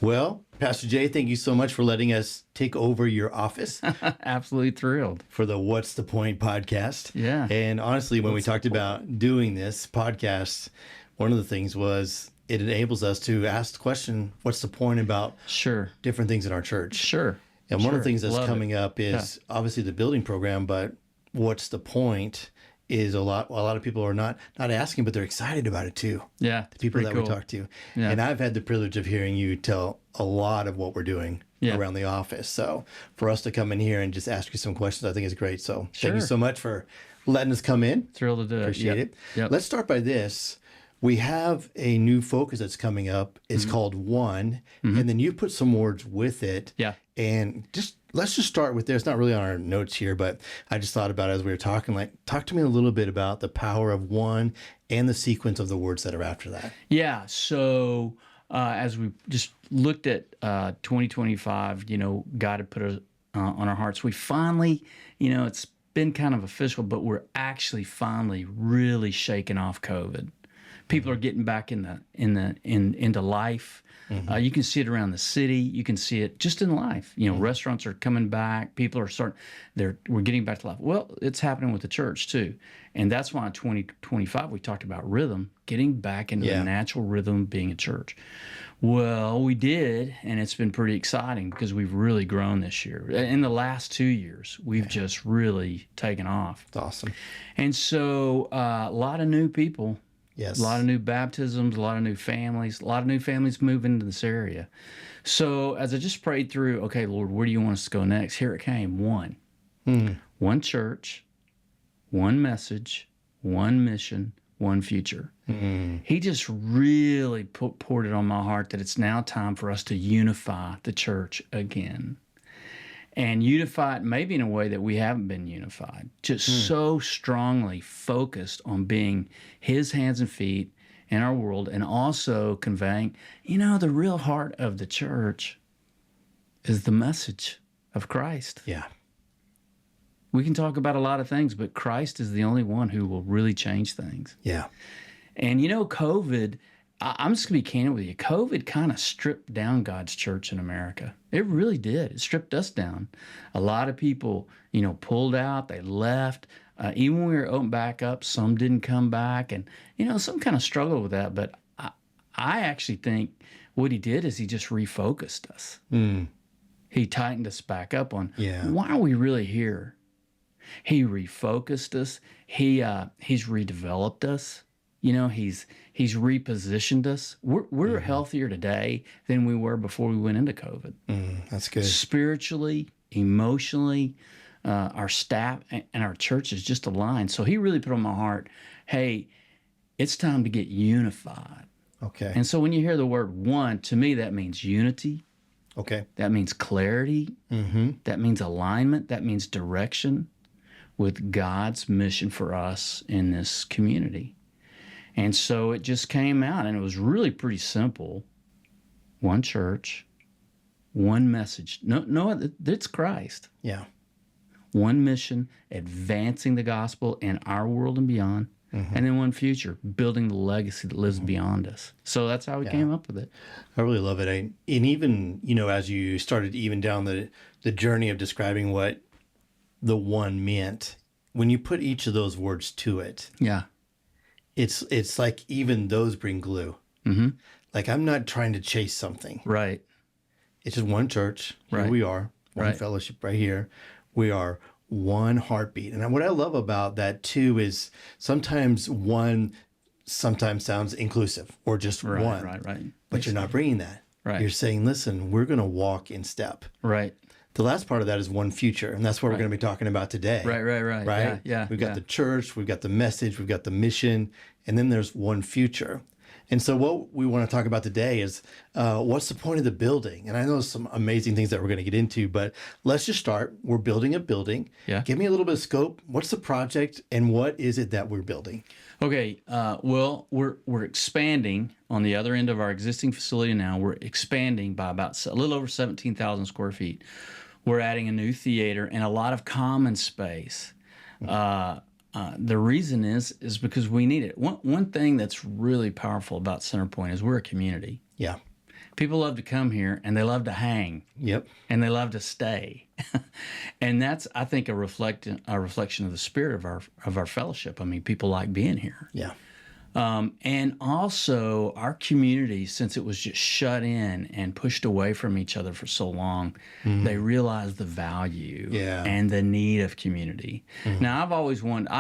Well, Pastor Jay, thank you so much for letting us take over your office Absolutely thrilled. for the What's the Point podcast. Yeah. And honestly, when we What's the talked about doing this podcast, one of the things was it enables us to ask the question, what's the point about Sure. different things in our church? Sure. And one of the Sure. things that's Love coming it. up is obviously the building program, but what's the point is a lot of people are not asking, but they're excited about it too. Yeah. The people that cool. we talk to. Yeah. And I've had the privilege of hearing you tell a lot of what we're doing Yeah. around the office. So for us to come in here and just ask you some questions, I think is great. So thank you Sure. so much for letting us come in. Thrilled to do it. Appreciate Yep. it. Yep. Let's start by this. We have a new focus that's coming up. It's called One, and then you put some words with it. Yeah. And let's just start with this. It's not really on our notes here, but I just thought about it as we were talking. Like, talk to me a little bit about the power of one and the sequence of the words that are after that. Yeah. So as we just looked at 2025, God had put it on our hearts. We finally, it's been kind of official, but we're actually finally really shaking off COVID. People are getting back into life. You can see it around the city. You can see it just in life. Restaurants are coming back. People are we're getting back to life. Well, it's happening with the church too. And that's why in 2025 we talked about rhythm, getting back into the natural rhythm of being a church. Well, we did, and it's been pretty exciting because we've really grown this year. In the last 2 years, we've just really taken off. It's awesome. And so a lot of new people. Yes. A lot of new baptisms, a lot of new families moving into this area. So as I just prayed through, okay, Lord, where do you want us to go next? Here it came, one. One church, one message, one mission, one future. He just really poured it on my heart that it's now time for us to unify the church again. And unify it maybe in a way that we haven't been unified. Just so strongly focused on being his hands and feet in our world, and also conveying, the real heart of the church is the message of Christ. Yeah. We can talk about a lot of things, but Christ is the only one who will really change things. Yeah. And COVID, I'm just going to be candid with you. COVID kind of stripped down God's church in America. It really did. It stripped us down. A lot of people, pulled out. They left. Even when we were open back up, some didn't come back. And, some kind of struggled with that. But I actually think what he did is he just refocused us. He tightened us back up on why are we really here? He refocused us. He's redeveloped us. He's repositioned us. We're healthier today than we were before we went into COVID. That's good. Spiritually, emotionally, our staff and our church is just aligned. So he really put on my heart, hey, it's time to get unified. Okay. And so when you hear the word one, to me that means unity. Okay. That means clarity. That means alignment. That means direction with God's mission for us in this community. And so it just came out, and it was really pretty simple. One church, one message. No, it's Christ. Yeah. One mission, advancing the gospel in our world and beyond. And then one future, building the legacy that lives beyond us. So that's how we came up with it. I really love it. And even, as you started even down the journey of describing what the one meant, when you put each of those words to it, Yeah. it's like even those bring glue. Like, I'm not trying to chase something. Right. It's just one church. Here Right. we are. One Right. fellowship right here. We are one heartbeat. And what I love about that too is sometimes one sounds inclusive or just one. Right. But you're not bringing that. Right. You're saying, listen, we're going to walk in step. Right. The last part of that is one future, and that's what we're going to be talking about today. Right. Right? Yeah. We've got the church, we've got the message, we've got the mission, and then there's one future. And so what we want to talk about today is what's the point of the building? And I know some amazing things that we're going to get into, but let's just start. We're building a building. Yeah. Give me a little bit of scope. What's the project, and what is it that we're building? Okay. Well, we're expanding on the other end of our existing facility now. We're expanding by about a little over 17,000 square feet. We're adding a new theater and a lot of common space. The reason is because we need it. One thing that's really powerful about Centerpoint is we're a community. Yeah. People love to come here and they love to hang Yep. and they love to stay. And that's, I think, a reflection of the spirit of our fellowship. I mean, people like being here. Yeah. And also our community, since it was just shut in and pushed away from each other for so long, they realized the value Yeah. and the need of community. Now, I've always wanted,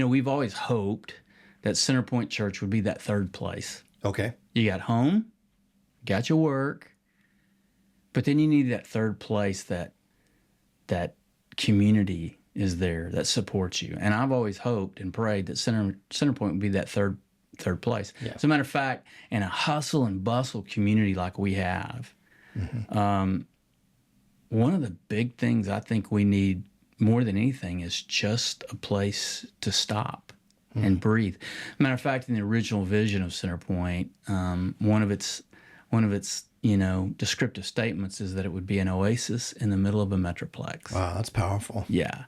we've always hoped that Centerpoint Church would be that third place. Okay. You got home, got your work, but then you need that third place that community is there that supports you. And I've always hoped and prayed that Centerpoint would be that third place. Yeah. As a matter of fact, in a hustle and bustle community like we have, one of the big things I think we need more than anything is just a place to stop and breathe. Matter of fact, in the original vision of Centerpoint, one of its descriptive statements is that it would be an oasis in the middle of a metroplex. Wow, that's powerful. Yeah.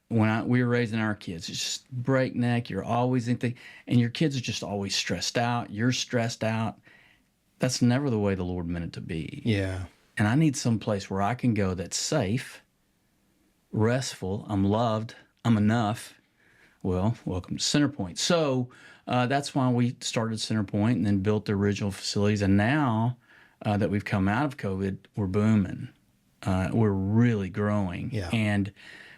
When we were raising our kids, it's just breakneck. You're always anything, and your kids are just always stressed out. You're stressed out. That's never the way the Lord meant it to be. Yeah. And I need some place where I can go that's safe, restful. I'm loved. I'm enough. Well, welcome to Centerpoint. So that's why we started Centerpoint and then built the original facilities. And now that we've come out of COVID, we're booming. We're really growing. Yeah. And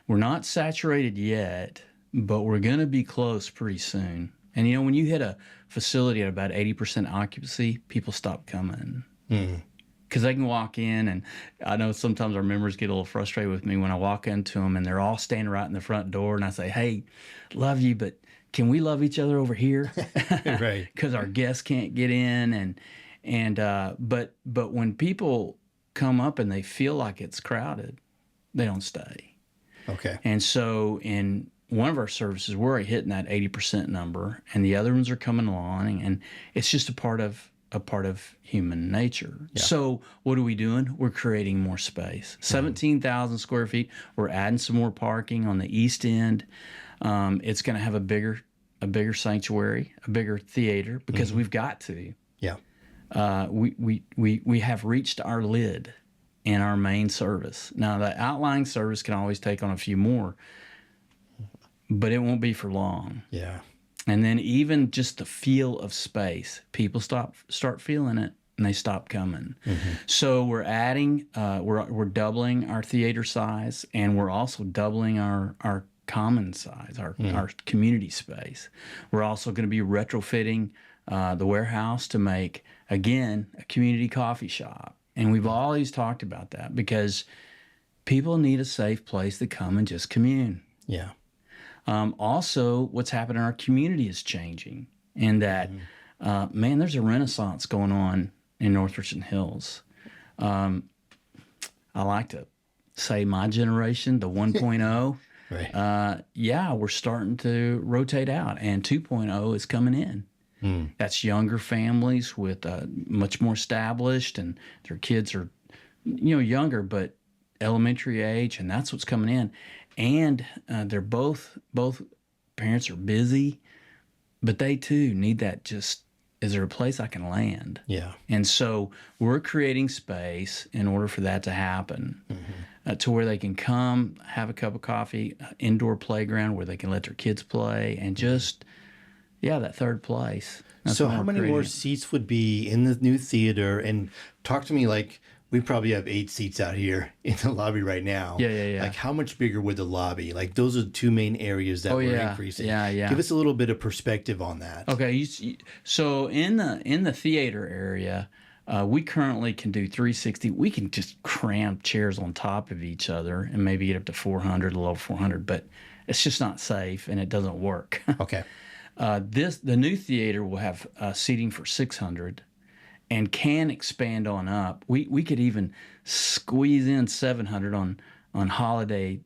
we're not saturated yet, but we're going to be close pretty soon. And, when you hit a facility at about 80% occupancy, people stop coming. Because they can walk in, and I know sometimes our members get a little frustrated with me when I walk into them and they're all standing right in the front door, and I say, "Hey, love you, but can we love each other over here?" Right. Because our guests can't get in, but when people come up and they feel like it's crowded, they don't stay. Okay. And so in one of our services, we're already hitting that 80% number, and the other ones are coming along, and it's just a part of human nature. Yeah. So what are we doing? We're creating more space. 17,000 square feet. We're adding some more parking on the east end. It's going to have a bigger sanctuary, a bigger theater, because we've got to. Yeah. We have reached our lid in our main service. Now, the outlying service can always take on a few more, but it won't be for long. Yeah. And then even just the feel of space, people start feeling it and they stop coming. So we're adding, we're doubling our theater size, and we're also doubling our common size, our community space. We're also going to be retrofitting the warehouse to make, again, a community coffee shop. And we've always talked about that because people need a safe place to come and just commune. Yeah. Also, what's happening in our community is changing, in that, there's a renaissance going on in North Richland Hills. I like to say my generation, the 1.0. Right. We're starting to rotate out, and 2.0 is coming in. That's younger families with much more established, and their kids are, younger, but elementary age, and that's what's coming in. And they're both parents are busy, but they too need that. Just, is there a place I can land? Yeah. And so we're creating space in order for that to happen, to where they can come, have a cup of coffee, indoor playground where they can let their kids play, and just, that third place. That's So what how we're many more creating. seats would be in the new theater? And talk to me, like, we probably have 8 seats out here in the lobby right now. Yeah. Like, how much bigger would the lobby? Like, those are the two main areas that we're increasing. Yeah. Give us a little bit of perspective on that. Okay, so in the theater area, we currently can do 360. We can just cram chairs on top of each other and maybe get up to 400, a little over 400, but it's just not safe and it doesn't work. Okay. The new theater will have seating for 600 and can expand on up. We could even squeeze in 700 on holiday,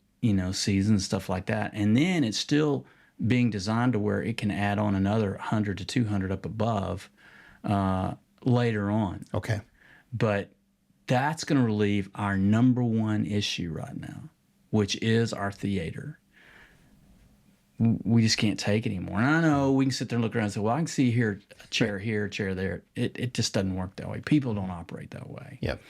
season and stuff like that. And then it's still being designed to where it can add on another 100 to 200 up above later on. Okay. But that's going to relieve our number one issue right now, which is our theater. we just can't take it anymore. And I know we can sit there and look around and say, well, I can see here a chair here, a chair there. It just doesn't work that way. People don't operate that way. Yep.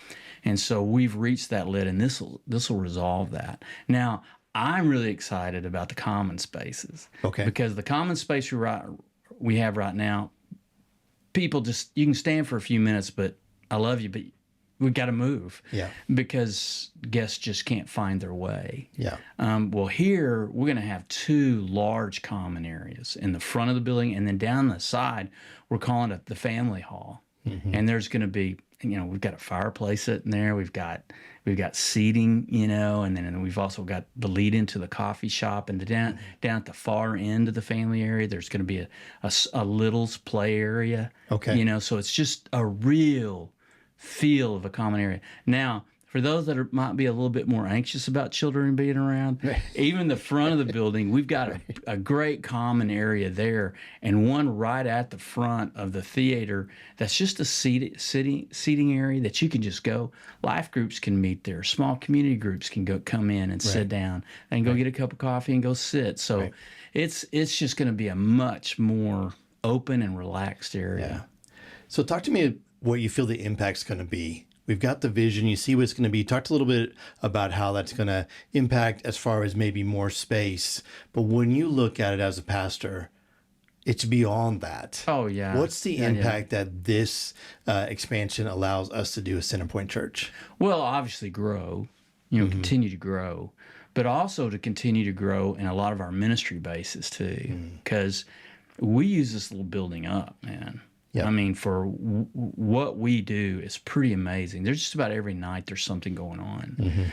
And so we've reached that lid, and this will resolve that. Now, I'm really excited about the common spaces. Okay. Because the common space we have right now, people just, you can stand for a few minutes, but I love you, but we got to move. Yeah. Because guests just can't find their way. Yeah. Well, here we're going to have 2 large common areas in the front of the building, and then down the side, we're calling it the family hall. Mm-hmm. And there's going to be, we've got a fireplace sitting there. We've got seating, and then we've also got the lead into the coffee shop, and down at the far end of the family area, there's going to be a littles play area. Okay. So it's just a real feel of a common area. Now, for those that might be a little bit more anxious about children being around, even the front of the building, we've got a great common area there, and one right at the front of the theater that's just a seating area that you can just go. Life groups can meet there. Small community groups can come in and sit down and go get a cup of coffee and go sit. So it's just going to be a much more open and relaxed area. Yeah. So talk to me what you feel the impact's going to be. We've got the vision. You see what it's going to be. Talked a little bit about how that's going to impact as far as maybe more space. But when you look at it as a pastor, it's beyond that. Oh, yeah. What's the impact that this expansion allows us to do as Centerpoint Church? Well, obviously grow, continue to grow, but also to continue to grow in a lot of our ministry bases too, because we use this little building up, man. Yep. I mean, for what we do is pretty amazing. There's just about every night there's something going on. Mm-hmm.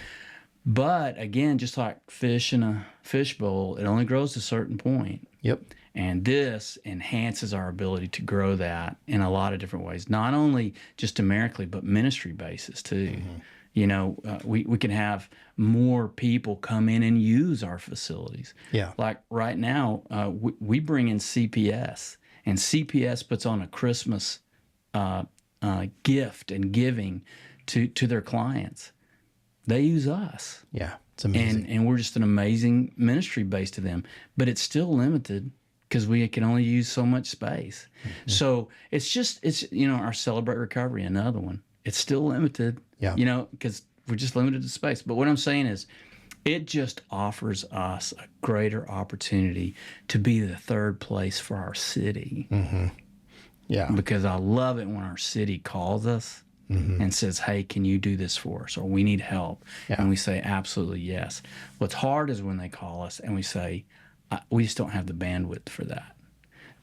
But again, just like fish in a fishbowl, it only grows to a certain point. Yep. And this enhances our ability to grow that in a lot of different ways, not only just numerically, but ministry basis too. Mm-hmm. We can have more people come in and use our facilities. Yeah. Like right now, we bring in CPS. And CPS puts on a Christmas gift and giving to their clients. They use us. Yeah, it's amazing. And we're just an amazing ministry base to them. But it's still limited because we can only use so much space. Mm-hmm. So it's our Celebrate Recovery, another one. It's still limited, because we're just limited to space. But what I'm saying is, it just offers us a greater opportunity to be the third place for our city. Mm-hmm. Yeah. Because I love it when our city calls us and says, hey, can you do this for us? Or we need help. Yeah. And we say, absolutely, yes. What's hard is when they call us and we say, we just don't have the bandwidth for that.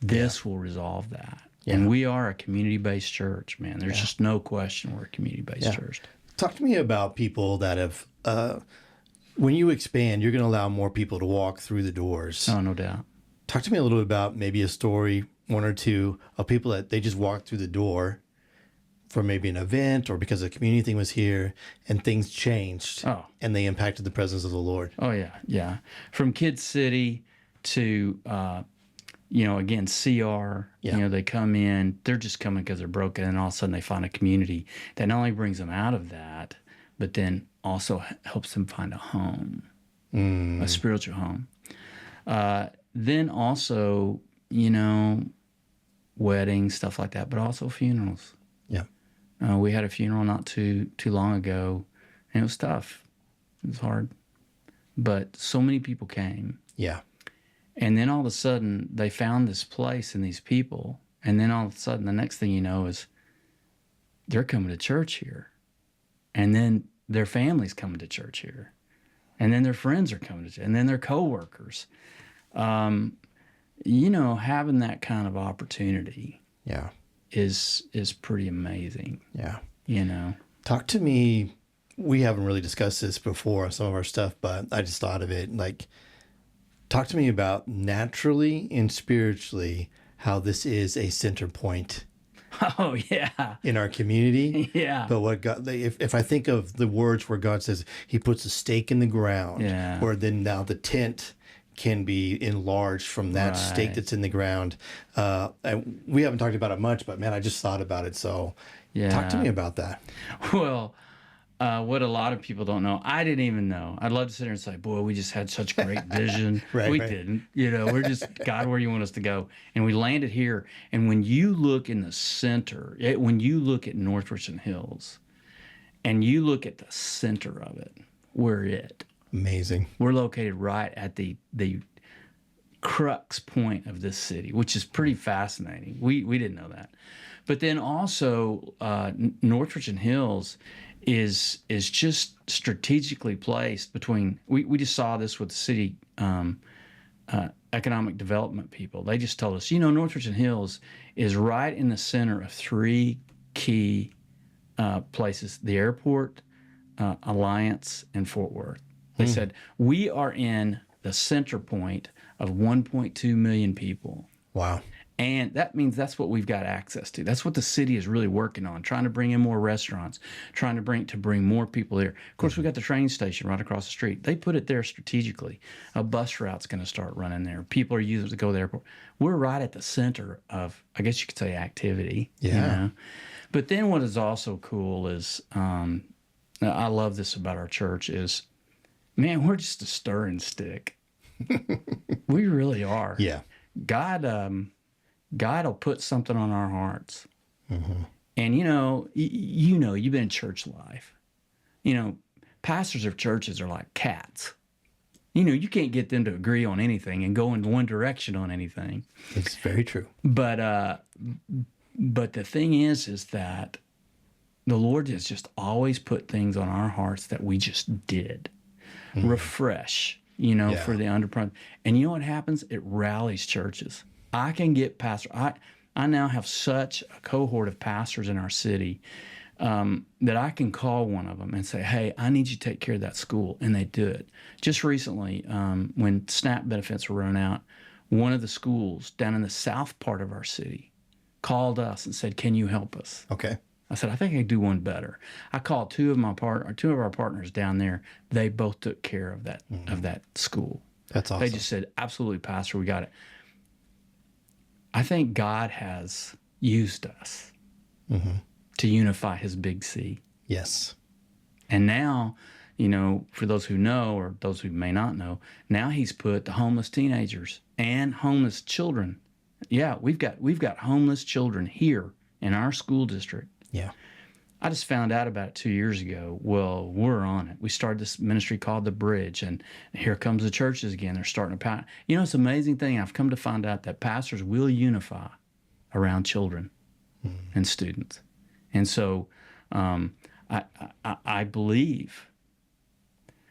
This will resolve that. Yeah. And we are a community-based church, man. There's just no question we're a community-based church. Talk to me about people that have... when you expand, you're going to allow more people to walk through the doors. Oh, no doubt. Talk to me a little bit about maybe a story, one or two, of people that they just walked through the door for maybe an event or because a community thing was here and things changed and they impacted the presence of the Lord. Oh, yeah, yeah. From Kid City to, again, CR, they come in, they're just coming because they're broken, and all of a sudden they find a community that not only brings them out of that, but then also helps them find a home, a spiritual home. Then also, weddings, stuff like that, but also funerals. Yeah. We had a funeral not too long ago, and it was tough. It was hard. But so many people came. Yeah. And then all of a sudden, they found this place and these people, and then all of a sudden, the next thing you know is they're coming to church here. And then their families coming to church here, and then their friends are coming to church, and then their coworkers. Having that kind of opportunity, is pretty amazing. Yeah, Talk to me. We haven't really discussed this before on some of our stuff, but I just thought of it. Like, talk to me about naturally and spiritually how this is a center point. Oh, yeah. In our community. Yeah. But what God, if I think of the words where God says he puts a stake in the ground, where then now the tent can be enlarged from that stake that's in the ground. And we haven't talked about it much, but man, I just thought about it. So talk to me about that. Well, What a lot of people don't know, I didn't even know. I'd love to sit here and say, boy, we just had such great vision. Right, We right. didn't. We're just, God, where you want us to go? And we landed here. And when you look in the center, when you look at North Richland Hills and you look at the center of it, we're it. Amazing. We're located right at the crux point of this city, which is pretty fascinating. We didn't know that. But then also, North Richland Hills is just strategically placed between. We just saw this with the city economic development people. They just told us, North Richland Hills is right in the center of three key places: the airport, Alliance, and Fort Worth. They said we are in the center point of 1.2 million people. Wow. And that means that's what we've got access to. That's what the city is really working on, trying to bring in more restaurants, trying to bring more people there. Of course, we got the train station right across the street. They put it there strategically. A bus route's going to start running there. People are using it to go to the airport. We're right at the center of, I guess you could say, activity. Yeah. But then what is also cool is, I love this about our church is, man, we're just a stirring stick. We really are. Yeah. God will put something on our hearts. And you've been in church life. Pastors of churches are like cats. You can't get them to agree on anything and go in one direction on anything. It's very true. But the thing is that the Lord has just always put things on our hearts that we just did. Refresh, for the underprivileged. And you know what happens? It rallies churches. I can get pastors. I now have such a cohort of pastors in our city that I can call one of them and say, hey, I need you to take care of that school. And they do it. Just recently, when SNAP benefits were run out, one of the schools down in the south part of our city called us and said, can you help us? Okay. I said, I think I can do one better. I called two of our partners down there. They both took care of that school. That's awesome. They just said, absolutely, Pastor, we got it. I think God has used us to unify his big C. Yes. And now, for those who know or those who may not know, now he's put the homeless teenagers and homeless children. Yeah, we've got homeless children here in our school district. Yeah. I just found out about it 2 years ago. Well, we're on it. We started this ministry called The Bridge, and here comes the churches again. They're starting to pass. It's an amazing thing. I've come to find out that pastors will unify around children and students. And so I believe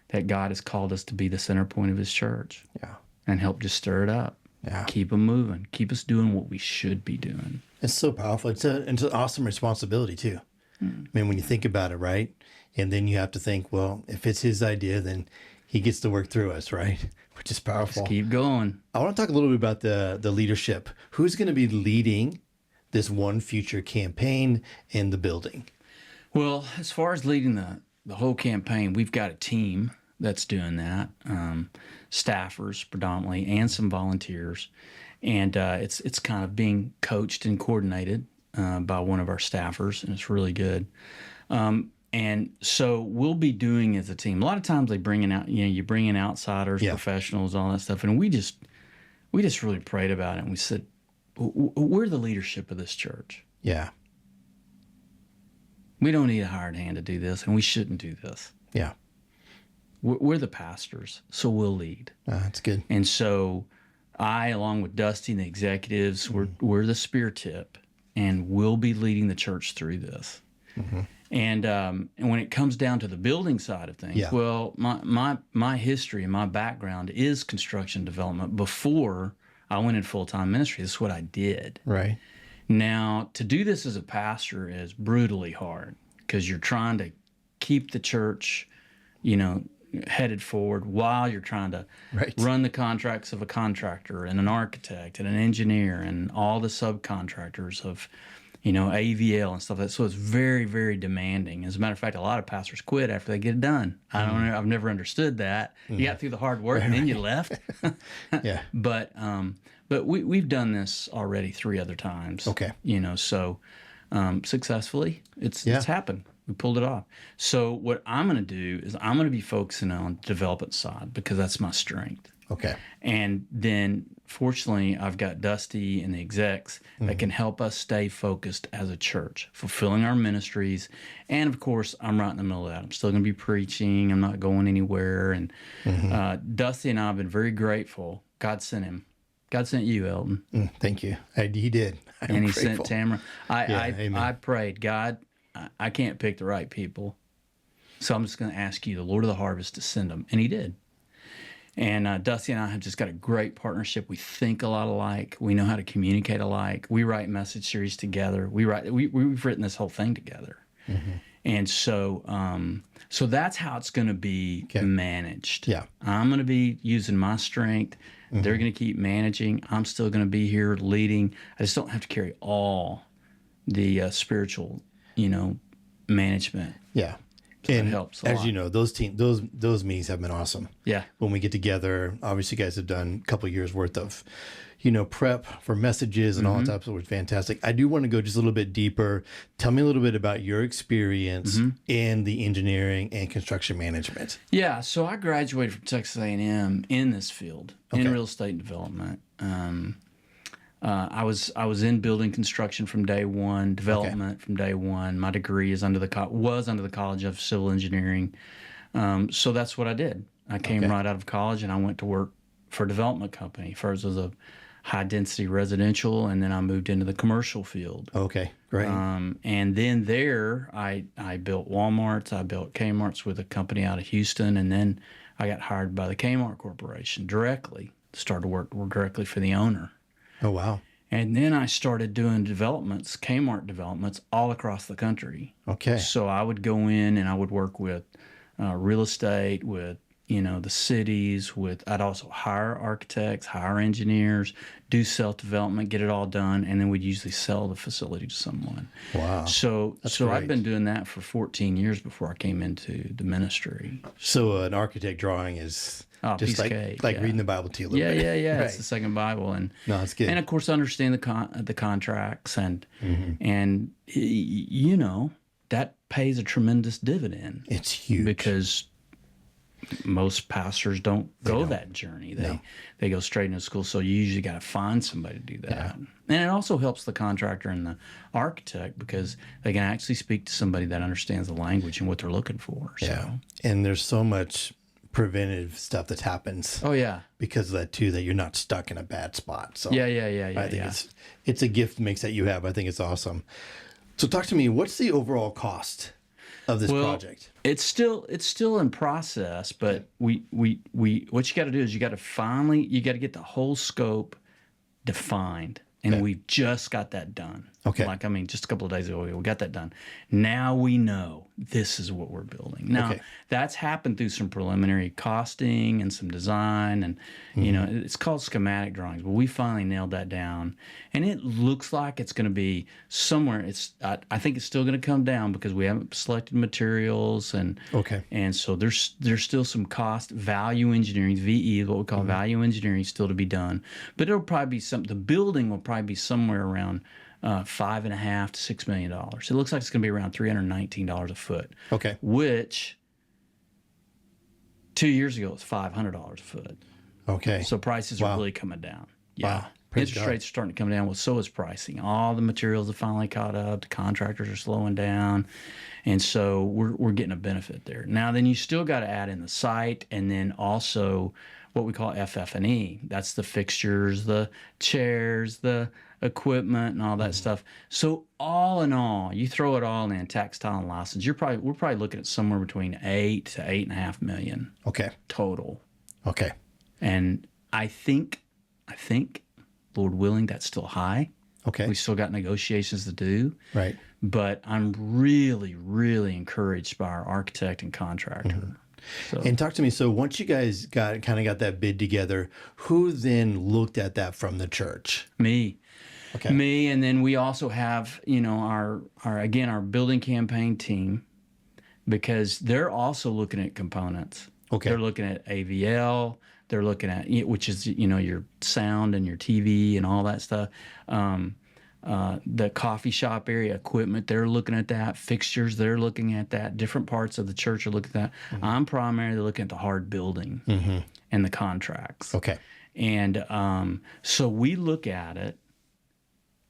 that God has called us to be the center point of his church. Yeah. And help just stir it up. Yeah. Keep them moving. Keep us doing what we should be doing. It's so powerful. It's an awesome responsibility too. I mean, when you think about it, right? And then you have to think, well, if it's his idea, then he gets to work through us, right? Which is powerful. Just keep going. I want to talk a little bit about the leadership. Who's going to be leading this One Future campaign in the building? Well, as far as leading the whole campaign, we've got a team that's doing that, staffers predominantly, and some volunteers. And it's kind of being coached and coordinated by one of our staffers, and it's really good. And so we'll be doing as a team. A lot of times they bring in you bring in outsiders, professionals, all that stuff. And we just really prayed about it. And we said, we're the leadership of this church. Yeah. We don't need a hired hand to do this, and we shouldn't do this. Yeah. We're the pastors, so we'll lead. That's good. And so I, along with Dusty and the executives, we're the spear tip, and we'll be leading the church through this. And when it comes down to the building side of things, well, my history and my background is construction development. Before I went in full-time ministry, this is what I did. Right. Now, to do this as a pastor is brutally hard because you're trying to keep the church, headed forward while you're trying to run the contracts of a contractor and an architect and an engineer and all the subcontractors of, AVL and stuff like that. So it's very, very demanding. As a matter of fact, a lot of pastors quit after they get it done. I don't know. I've never understood that. You got through the hard work and then you left. Yeah. But we've done this already 3 other times. Okay. So successfully, it's happened. We pulled it off. So what I'm going to do is I'm going to be focusing on the development side because that's my strength. Okay. And then fortunately, I've got Dusty and the execs that can help us stay focused as a church, fulfilling our ministries. And of course, I'm right in the middle of that. I'm still going to be preaching. I'm not going anywhere. And Dusty and I have been very grateful. God sent him. God sent you, Elton. Thank you. He did. I'm And he grateful. sent Tamara. Amen. I prayed, God, I can't pick the right people. So I'm just going to ask you, the Lord of the harvest, to send them. And he did. And Dusty and I have just got a great partnership. We think a lot alike. We know how to communicate alike. We write message series together. We've written this whole thing together. And so so that's how it's going to be managed. Yeah. I'm going to be using my strength. They're going to keep managing. I'm still going to be here leading. I just don't have to carry all the spiritual, management. Yeah. So and it helps a as lot. you know, those meetings have been awesome. Yeah. When we get together, obviously you guys have done a couple of years worth of, prep for messages and all that type of stuff. Fantastic. I do want to go just a little bit deeper. Tell me a little bit about your experience in the engineering and construction management. Yeah, so I graduated from Texas A&M in this field, in real estate and development. I was in building construction from day one, development from day one. My degree is under the College of Civil Engineering, so that's what I did. I came right out of college and I went to work for a development company. First was a high density residential, and then I moved into the commercial field. Okay, great. And then there, I built Walmarts, I built Kmart's with a company out of Houston, and then I got hired by the Kmart Corporation directly. Started to work directly for the owner. Oh, wow. And then I started doing developments, Kmart developments, all across the country. Okay. So I would go in and I would work with real estate, with the cities. I'd also hire architects, hire engineers, do self-development, get it all done, and then we'd usually sell the facility to someone. Wow. So That's I've great. been doing that for 14 years before I came into the ministry. So an architect drawing is Piece just of like cake, reading the Bible to you a little bit. Yeah. Right. It's the second Bible, and No, it's good. and of course understand the contracts, and that pays a tremendous dividend. It's huge. Because most pastors don't go that journey. They go straight into school. So you usually got to find somebody to do that. Yeah. And it also helps the contractor and the architect because they can actually speak to somebody that understands the language and what they're looking for. Yeah. So. And there's so much preventative stuff that happens. Oh yeah. Because of that too, that you're not stuck in a bad spot. So Yeah. I think it's a gift mix that you have. I think it's awesome. So talk to me, what's the overall cost of this project? It's still in process, but we what you got to do is you got to get the whole scope defined, and we've just got that done. Okay. Just a couple of days ago, we got that done. Now we know this is what we're building. Now, that's happened through some preliminary costing and some design, and it's called schematic drawings, but we finally nailed that down. And it looks like it's going to be somewhere. I think it's still going to come down because we haven't selected materials, and so there's still some cost, value engineering, VE is what we call value engineering, still to be done. But it'll probably be the building will probably be somewhere around $5.5 to $6 million. It looks like it's going to be around $319 a foot. Okay. Which 2 years ago was $500 a foot. Okay. So prices are really coming down. Yeah. Wow. Praise Interest God. rates are starting to come down. Well, so is pricing. All the materials have finally caught up. The contractors are slowing down. And so we're getting a benefit there. Now, then you still got to add in the site and then also what we call FF&E. That's the fixtures, the chairs, the equipment, and all that stuff. So all in all, you throw it all in, tax, title, and license, we're probably looking at somewhere between $8 to $8.5 million. Total. Okay. And I think, Lord willing, that's still high. Okay. We still got negotiations to do. Right. But I'm really, really encouraged by our architect and contractor. So. And talk to me. So once you guys got that bid together, who then looked at that from the church? Me. Okay. Me, and then we also have, our building campaign team, because they're also looking at components. Okay. They're looking at AVL. They're looking at, which is, your sound and your TV and all that stuff. the coffee shop area, equipment, they're looking at that. Fixtures, they're looking at that. Different parts of the church are looking at that. I'm primarily looking at the hard building and the contracts. Okay. And so we look at it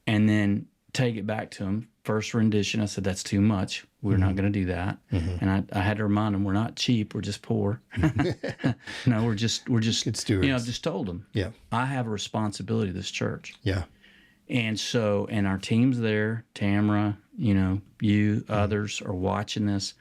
and then take it back to them. First rendition, I said, that's too much. We're not going to do that. And I had to remind them, we're not cheap. We're just poor. No, we're just Good stewards. I've just told them, Yeah. I have a responsibility to this church. Yeah. And so, and our team's there, Tamara, you, others are watching this.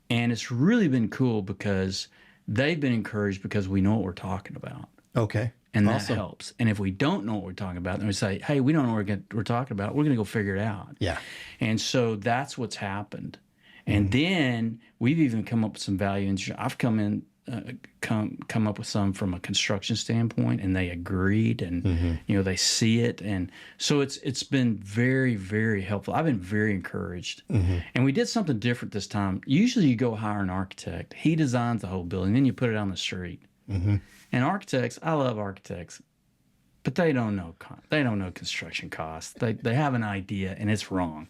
And it's really been cool because they've been encouraged because we know what we're talking about. Okay. And that Awesome. helps. And if we don't know what we're talking about, then we say, hey, we don't know what we're talking about. We're going to go figure it out. Yeah. And so that's what's happened. And then we've even come up with some value engineering. I've come up with some from a construction standpoint, and they agreed, and they see it, and so it's been very, very helpful. I've been very encouraged, and we did something different this time. Usually, you go hire an architect. He designs the whole building, then you put it on the street. And architects, I love architects, but they don't know construction costs. They have an idea, and it's wrong.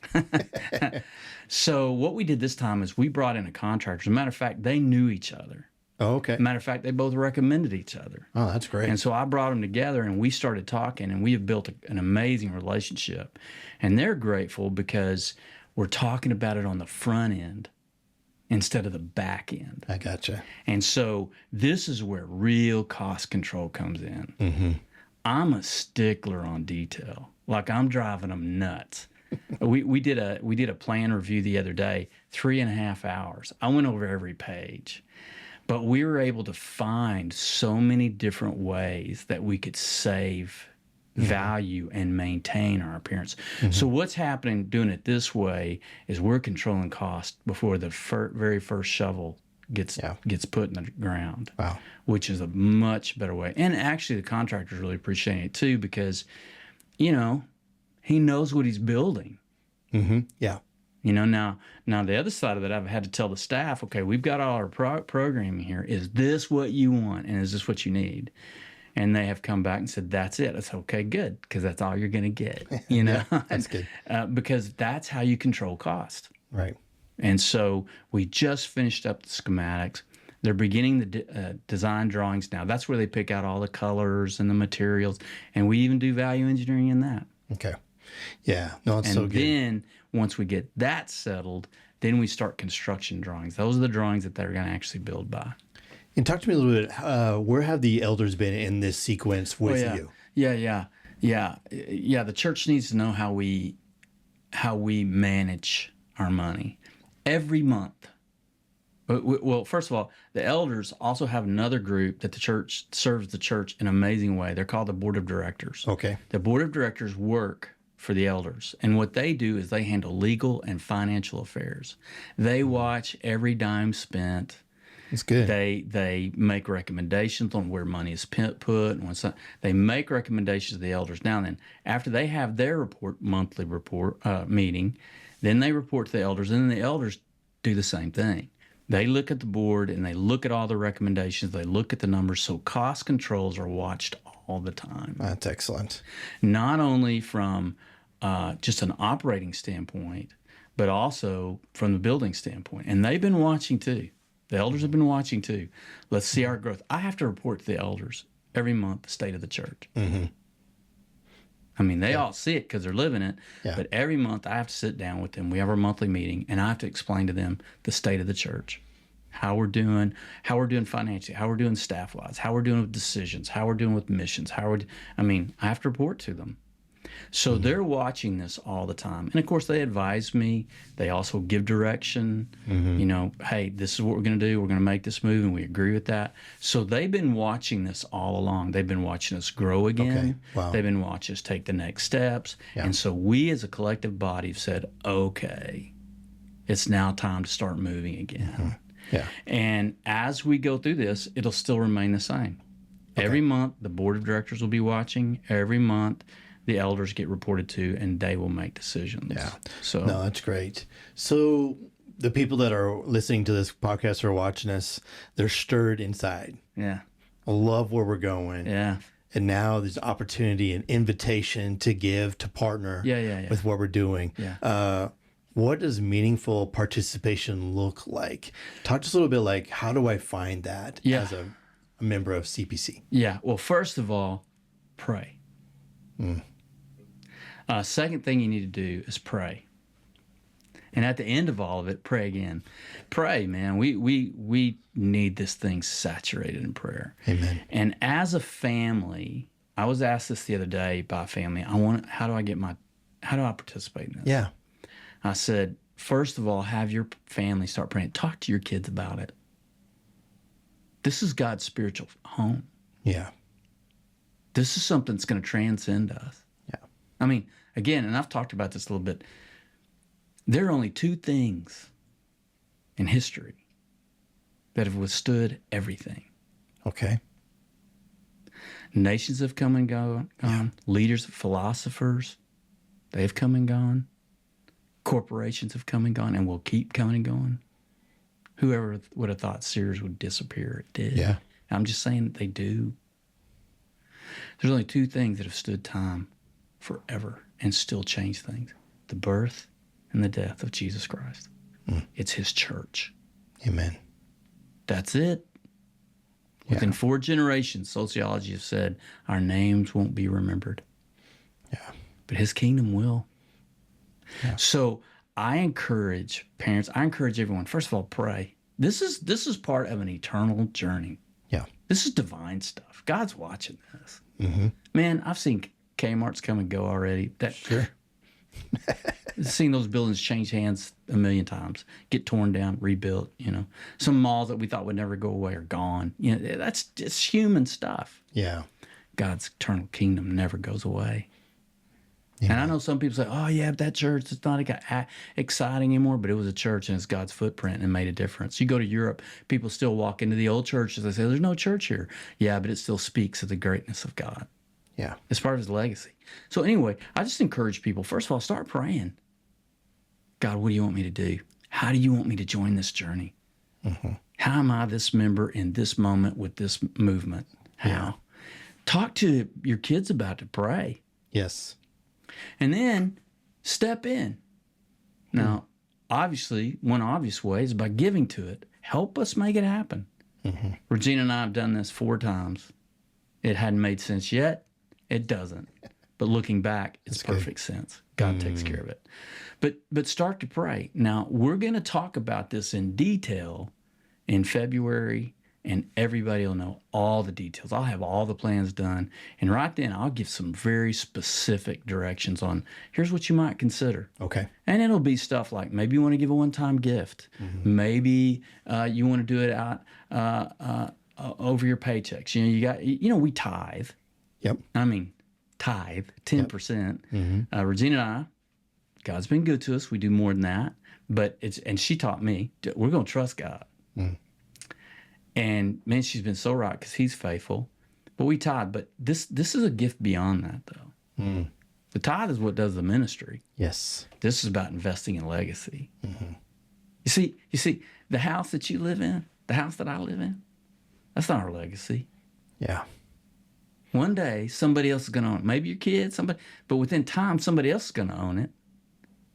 So what we did this time is we brought in a contractor. As a matter of fact, they knew each other. Oh, okay. Matter of fact, they both recommended each other. Oh, that's great. And so I brought them together, and we started talking, and we have built an amazing relationship. And they're grateful because we're talking about it on the front end instead of the back end. I gotcha. And so this is where real cost control comes in. I'm a stickler on detail. Like, I'm driving them nuts. We did a plan review the other day, 3.5 hours. I went over every page. But we were able to find so many different ways that we could save value and maintain our appearance. So what's happening doing it this way is we're controlling cost before the very first shovel gets put in the ground. Wow. Which is a much better way. And actually the contractor's really appreciating it too, because, he knows what he's building. Yeah. Now the other side of it, I've had to tell the staff, okay, we've got all our programming here. Is this what you want? And is this what you need? And they have come back and said, that's it. I said, okay, good, because that's all you're going to get, That's good. because that's how you control cost. Right. And so we just finished up the schematics. They're beginning the design drawings now. That's where they pick out all the colors and the materials. And we even do value engineering in that. Okay. Yeah. No, it's And so good. then once we get that settled, then we start construction drawings. Those are the drawings that they're going to actually build by. And talk to me a little bit. Where have the elders been in this sequence with you? Yeah. The church needs to know how we manage our money every month. Well, first of all, the elders also have another group that the church serves the church in an amazing way. They're called the board of directors. Okay. The board of directors work for the elders, and what they do is they handle legal and financial affairs. They watch every dime spent. It's good. They make recommendations on where money is put, and they make recommendations to the elders. Now then, after they have their monthly report meeting, then they report to the elders, and then the elders do the same thing. They look at the board and they look at all the recommendations. They look at the numbers. So cost controls are watched all the time. That's excellent. Not only from just an operating standpoint, but also from the building standpoint. And they've been watching too. The elders have been watching too. Let's see our growth. I have to report to the elders every month the state of the church. I mean, they all see it because they're living it. Yeah. But every month I have to sit down with them. We have our monthly meeting, and I have to explain to them the state of the church, how we're doing financially, how we're doing staff-wise, how we're doing with decisions, how we're doing with missions, I have to report to them. So they're watching this all the time. And of course, they advise me. They also give direction. Hey, this is what we're going to do. We're going to make this move, and we agree with that. So they've been watching this all along. They've been watching us grow again. Okay. Wow. They've been watching us take the next steps. Yeah. And so we as a collective body have said, okay, it's now time to start moving again. Yeah. And as we go through this, it'll still remain the same. Okay. Every month, the board of directors will be watching. Every month, the elders get reported to, and they will make decisions. Yeah. So No, that's great. So the people that are listening to this podcast or watching us, they're stirred inside. yeah, I love where we're going. yeah, and now there's opportunity and invitation to give, to partner Yeah. with what we're doing. Yeah. What does meaningful participation look like? Talk to us a little bit like, how do I find that Yeah. as a member of CPC? Yeah. Well, first of all, pray. Second thing you need to do is pray. And at the end of all of it, pray again. Pray, man. We need this thing saturated in prayer. Amen. And as a family, I was asked this the other day by a family. How do I participate in this? Yeah. I said, first of all, have your family start praying. Talk to your kids about it. This is God's spiritual home. Yeah. This is something that's going to transcend us. Yeah. I mean, again, and I've talked about this a little bit. There are only two things in history that have withstood everything. Okay. Nations have come and gone. Yeah. Leaders, philosophers, they have come and gone. Corporations have come and gone and will keep coming and going. Whoever would have thought Sears would disappear, it did. Yeah. I'm just saying that they do. There's only two things that have stood time forever and still change things: the birth and the death of Jesus Christ. It's his church. Amen. That's it. Within 4 generations, sociology has said our names won't be remembered. Yeah. But his kingdom will. Yeah. So I encourage parents, I encourage everyone, first of all, pray. This is part of an eternal journey. Yeah. This is divine stuff. God's watching this. Mm-hmm. Man, I've seen Kmart's come and go already. Sure. I've seen those buildings change hands a million times, get torn down, rebuilt. Some malls that we thought would never go away are gone. That's just human stuff. Yeah. God's eternal kingdom never goes away. Yeah. And I know some people say, "Oh yeah, that church, it's not exciting anymore," but it was a church and it's God's footprint and made a difference. You go to Europe, people still walk into the old churches. They say, "There's no church here." Yeah, but it still speaks of the greatness of God. Yeah. It's part of his legacy. So anyway, I just encourage people, first of all, start praying. God, what do you want me to do? How do you want me to join this journey? Mm-hmm. How am I this member in this moment with this movement? How? Yeah. Talk to your kids about it. Pray. Yes. And then step in. Now, obviously, one obvious way is by giving to it. Help us make it happen. Mm-hmm. Regina and I have done this 4 times. It hadn't made sense yet. It doesn't. But looking back, it's perfect sense. God takes care of it. But start to pray. Now, we're going to talk about this in detail in February, and everybody will know all the details. I'll have all the plans done. And right then, I'll give some very specific directions on here's what you might consider. Okay. And it'll be stuff like maybe you want to give a one-time gift. Mm-hmm. Maybe you want to do it out over your paychecks. We tithe. Yep. I mean, tithe, 10%. Mm-hmm. Regina and I, God's been good to us. We do more than that. But and she taught me, we're going to trust God. Mm. And man, she's been so right because he's faithful. But we tithe. But this is a gift beyond that, though. Mm. The tithe is what does the ministry. Yes. This is about investing in legacy. Mm-hmm. You see, the house that you live in, the house that I live in, that's not our legacy. Yeah. One day, somebody else is going to own it. Maybe your kids, somebody, but within time, somebody else is going to own it.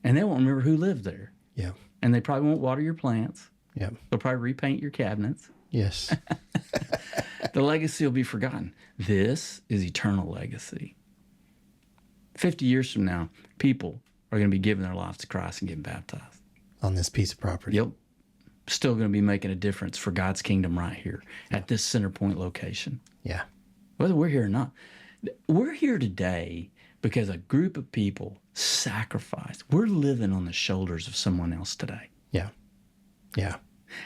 And they won't remember who lived there. Yeah. And they probably won't water your plants. Yeah. They'll probably repaint your cabinets. Yes. The legacy will be forgotten. This is eternal legacy. 50 years from now, people are going to be giving their lives to Christ and getting baptized. On this piece of property. Yep. Still going to be making a difference for God's kingdom right here at this center point location. Yeah. Whether we're here or not. We're here today because a group of people sacrificed. We're living on the shoulders of someone else today. Yeah. Yeah.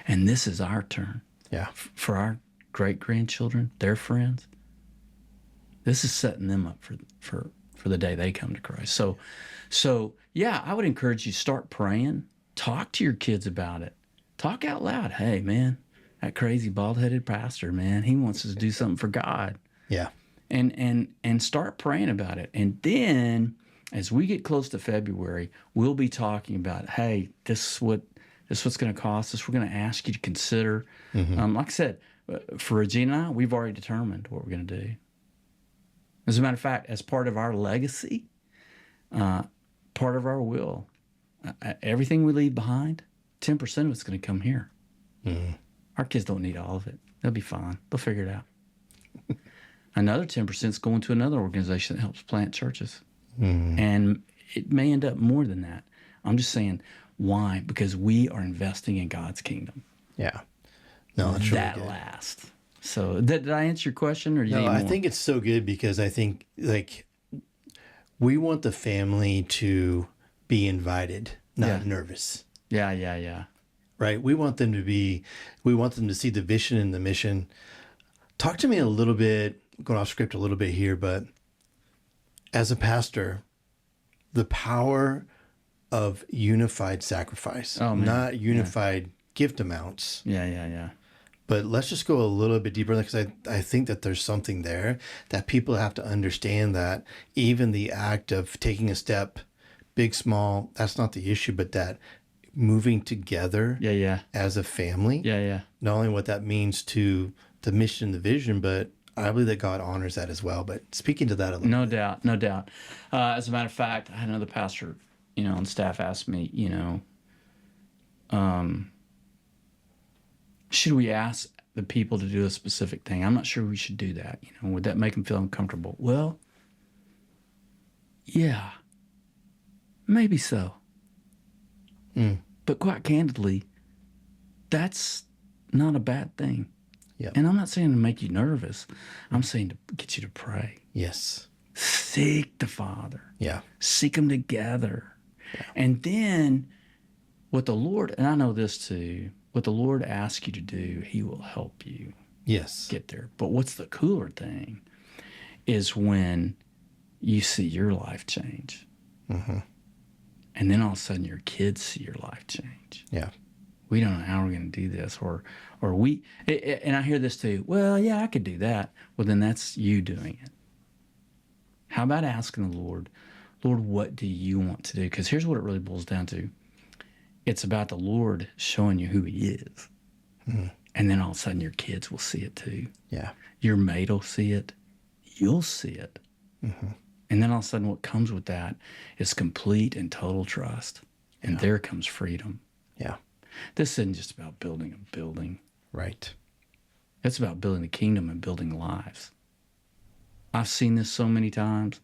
And this is our turn. Yeah. For our great-grandchildren, their friends. This is setting them up for the day they come to Christ. So yeah, I would encourage you to start praying. Talk to your kids about it. Talk out loud. Hey, man, that crazy bald-headed pastor, man, he wants us to do something for God. Yeah. And start praying about it. And then as we get close to February, we'll be talking about, hey, this is what's going to cost us. We're going to ask you to consider. Mm-hmm. Like I said, for Regina and I, we've already determined what we're going to do. As a matter of fact, as part of our legacy, part of our will, everything we leave behind, 10% of it's going to come here. Our kids don't need all of it. They'll be fine. They'll figure it out. Another 10% is going to another organization that helps plant churches. And it may end up more than that. I'm just saying, why? Because we are investing in God's kingdom. Yeah. No, that's really That good. lasts. So did I answer your question, or do you No, need I more? think it's so good because I think like we want the family to be invited, not nervous, Yeah. right? We want them to see the vision and the mission. Talk to me a little bit, going off script a little bit here, but as a pastor, the power of unified sacrifice, not unified gift amounts. Yeah. But let's just go a little bit deeper because I think that there's something there that people have to understand, that even the act of taking a step, big, small, that's not the issue, but that moving together as a family, Yeah. not only what that means to the mission, the vision, but I believe that God honors that as well. But speaking to that a little No bit. doubt. As a matter of fact, I had another pastor, on staff ask me, should we ask the people to do a specific thing? I'm not sure we should do that. Would that make them feel uncomfortable? Well, yeah, maybe so. But quite candidly, that's not a bad thing. Yeah. And I'm not saying to make you nervous. I'm saying to get you to pray. Yes. Seek the Father. Yeah. Seek Him together. Yeah. And then what the Lord, and I know this too, what the Lord asks you to do, He will help you get there. But what's the cooler thing is when you see your life change. And then all of a sudden your kids see your life change. Yeah. We don't know how we're going to do this, or we, and I hear this too. Well, yeah, I could do that. Well, then that's you doing it. How about asking the Lord, what do you want to do? Because here's what it really boils down to. It's about the Lord showing you who He is. And then all of a sudden your kids will see it too. Yeah. Your mate will see it. You'll see it. And then all of a sudden what comes with that is complete and total trust. And there comes freedom. Yeah. This isn't just about building a building. Right. It's about building the kingdom and building lives. I've seen this so many times.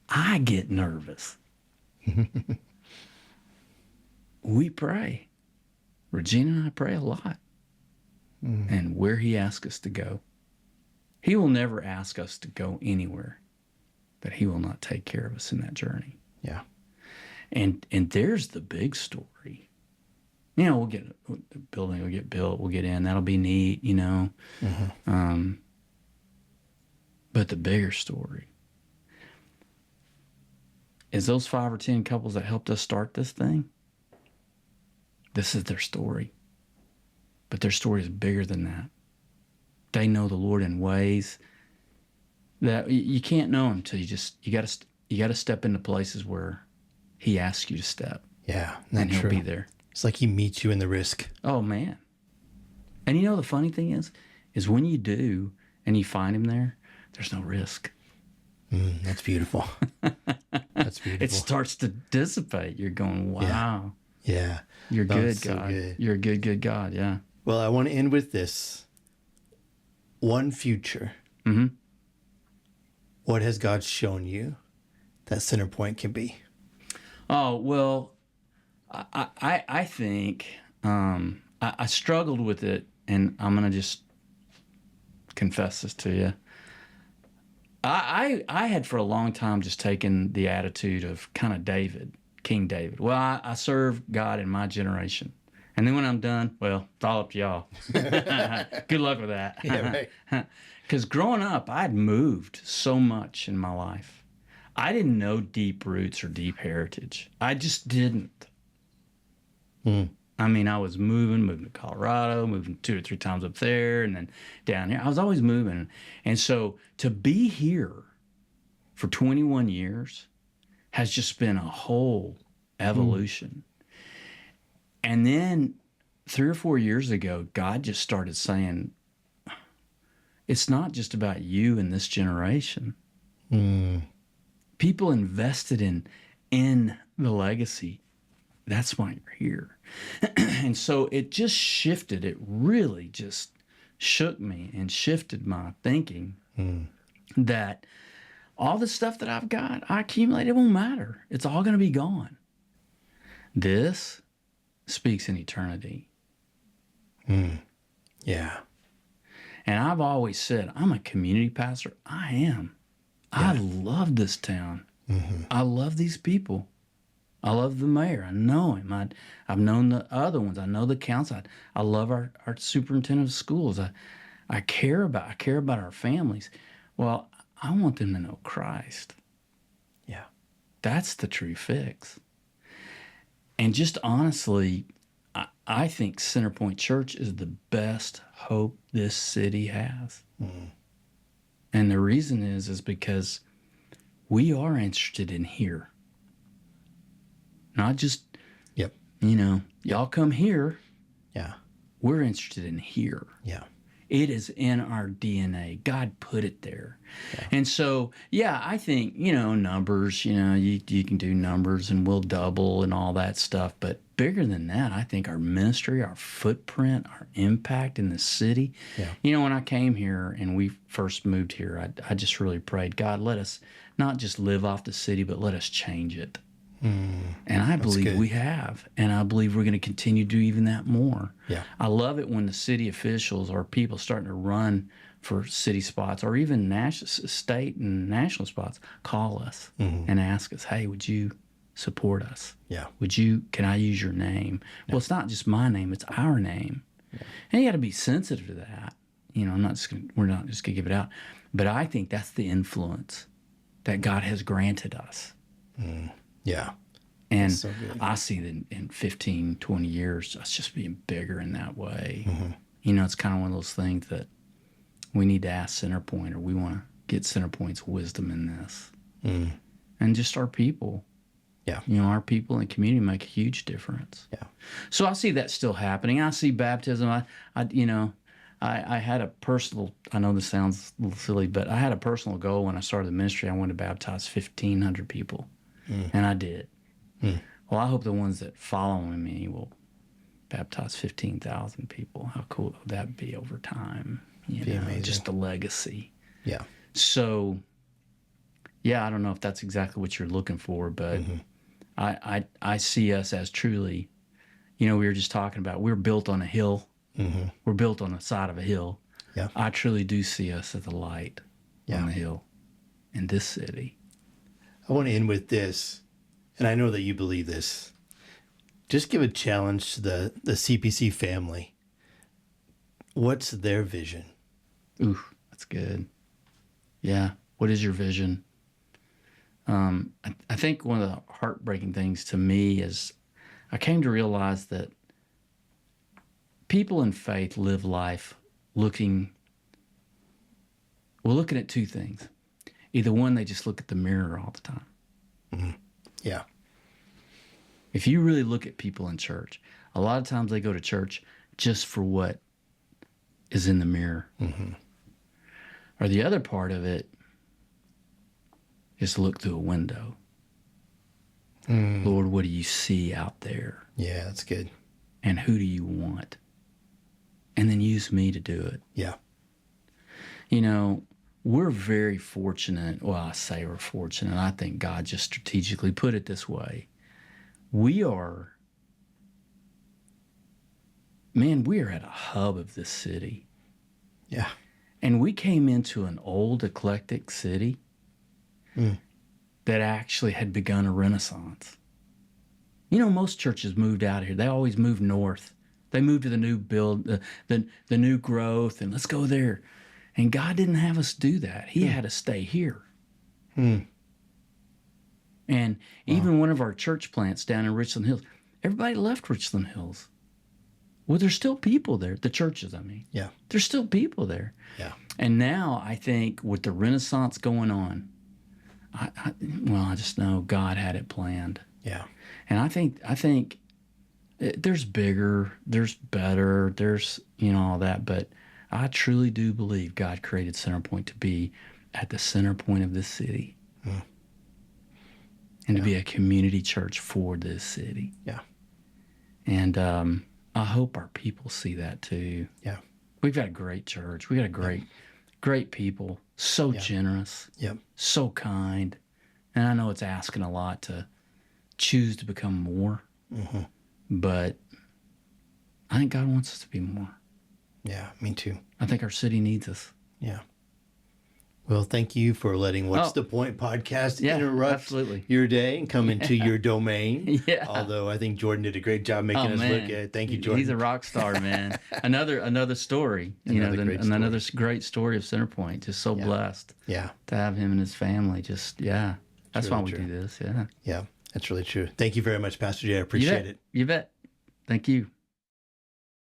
I get nervous. We pray. Regina and I pray a lot. And where He asks us to go. He will never ask us to go anywhere that He will not take care of us in that journey. Yeah. And there's the big story. We'll get the building, will get built, we'll get in. That'll be neat, But the bigger story is those 5 or 10 couples that helped us start this thing. This is their story. But their story is bigger than that. They know the Lord in ways that you can't know until you got to step into places where He asks you to step. Yeah. And He'll be there. It's like He meets you in the risk. Oh, man. And the funny thing is when you do and you find Him there, there's no risk. That's beautiful. That's beautiful. It starts to dissipate. You're going, wow. Yeah. You're good, so God. good. You're a good, good God. Yeah. Well, I want to end with this. One future. What has God shown you that Center Point can be? Oh, well, I think I struggled with it, and I'm going to just confess this to you. I had for a long time just taken the attitude of kind of King David. Well, I serve God in my generation. And then when I'm done, well, it's all up to y'all. Good luck with that. Yeah, right. Because growing up, I'd moved so much in my life. I didn't know deep roots or deep heritage. I just didn't. I mean, I was moving to Colorado, moving 2 or 3 times up there, and then down here. I was always moving. And so to be here for 21 years has just been a whole evolution. And then 3 or 4 years ago, God just started saying, it's not just about you and this generation. Mm. People invested in the legacy. That's why you're here. And so it just shifted. It really just shook me and shifted my thinking that all the stuff that I've got, I accumulated, it won't matter. It's all going to be gone. This speaks in eternity. Yeah. And I've always said, I'm a community pastor. I am. I love this town. I love these people. I love the mayor. I know him. I've known the other ones. I know the council. I love our superintendent of schools. I care about our families. Well, I want them to know Christ. Yeah. That's the true fix. And just honestly, I think Centerpoint Church is the best hope this city has. And the reason is because we are interested in here. Not just, Yep. Y'all come here. Yeah. We're interested in here. Yeah. It is in our DNA. God put it there. Yeah. And so, I think, numbers, you can do numbers and we'll double and all that stuff. But bigger than that, I think our ministry, our footprint, our impact in the city. Yeah. When I came here and we first moved here, I just really prayed, God, let us not just live off the city, but let us change it. And I believe we have. And I believe we're going to continue to do even that more. Yeah. I love it when the city officials or people starting to run for city spots or even state and national spots call us and ask us, hey, would you support us? Yeah. Can I use your name? Yeah. Well, it's not just my name, it's our name. Yeah. And you got to be sensitive to that. We're not just going to give it out. But I think that's the influence that God has granted us. Yeah. And so I see that in 15, 20 years, us just being bigger in that way. It's kind of one of those things that we need to ask Centerpoint, or we want to get Centerpoint's wisdom in this. And just our people. Yeah. Our people in the community make a huge difference. Yeah. So I see that still happening. I see baptism. I had a personal, I know this sounds a little silly, but I had a personal goal when I started the ministry. I wanted to baptize 1,500 people. And I did. Well, I hope the ones that follow me will baptize 15,000 people. How cool would that be over time? Amazing. Just the legacy. Yeah. So, I don't know if that's exactly what you're looking for, but I see us as truly, we were just talking about, we're built on a hill. We're built on the side of a hill. Yeah. I truly do see us as a light on the hill in this city. I want to end with this, and I know that you believe this. Just give a challenge to the CPC family. What's their vision? Ooh, that's good. Yeah. What is your vision? I think one of the heartbreaking things to me is I came to realize that people in faith live life looking at two things. Either one, they just look at the mirror all the time. Yeah. If you really look at people in church, a lot of times they go to church just for what is in the mirror. Or the other part of it is to look through a window. Lord, what do you see out there? Yeah, that's good. And who do you want? And then use me to do it. Yeah. We're very fortunate. Well, I say we're fortunate. I think God just strategically put it this way. We are at a hub of this city. Yeah. And we came into an old eclectic city that actually had begun a renaissance. Most churches moved out of here. They always moved north. They moved to the new the new growth, and let's go there. And God didn't have us do that. He had us stay here. And even one of our church plants down in Richland Hills, everybody left Richland Hills. Well, there's still people there. The churches, I mean. Yeah. There's still people there. Yeah. And now I think with the Renaissance going on, I just know God had it planned. Yeah. And I think there's bigger, there's better, there's, all that. But I truly do believe God created Centerpoint to be at the center point of this city and to be a community church for this city. Yeah. And I hope our people see that too. Yeah. We've got a great church. We got a great people, so generous, Yep. so kind. And I know it's asking a lot to choose to become more, but I think God wants us to be more. Yeah, me too. I think our city needs us. Yeah. Well, thank you for letting What's the Point podcast interrupt your day and come into your domain. Yeah. Although I think Jordan did a great job making us look at it. Thank you, Jordan. He's a rock star, man. Another story. Another great story of Centerpoint. Just so blessed. Yeah. To have him and his family. Just that's really why we true. do this. Yeah. Yeah, that's really true. Thank you very much, Pastor Jay. I appreciate it. You bet. Thank you.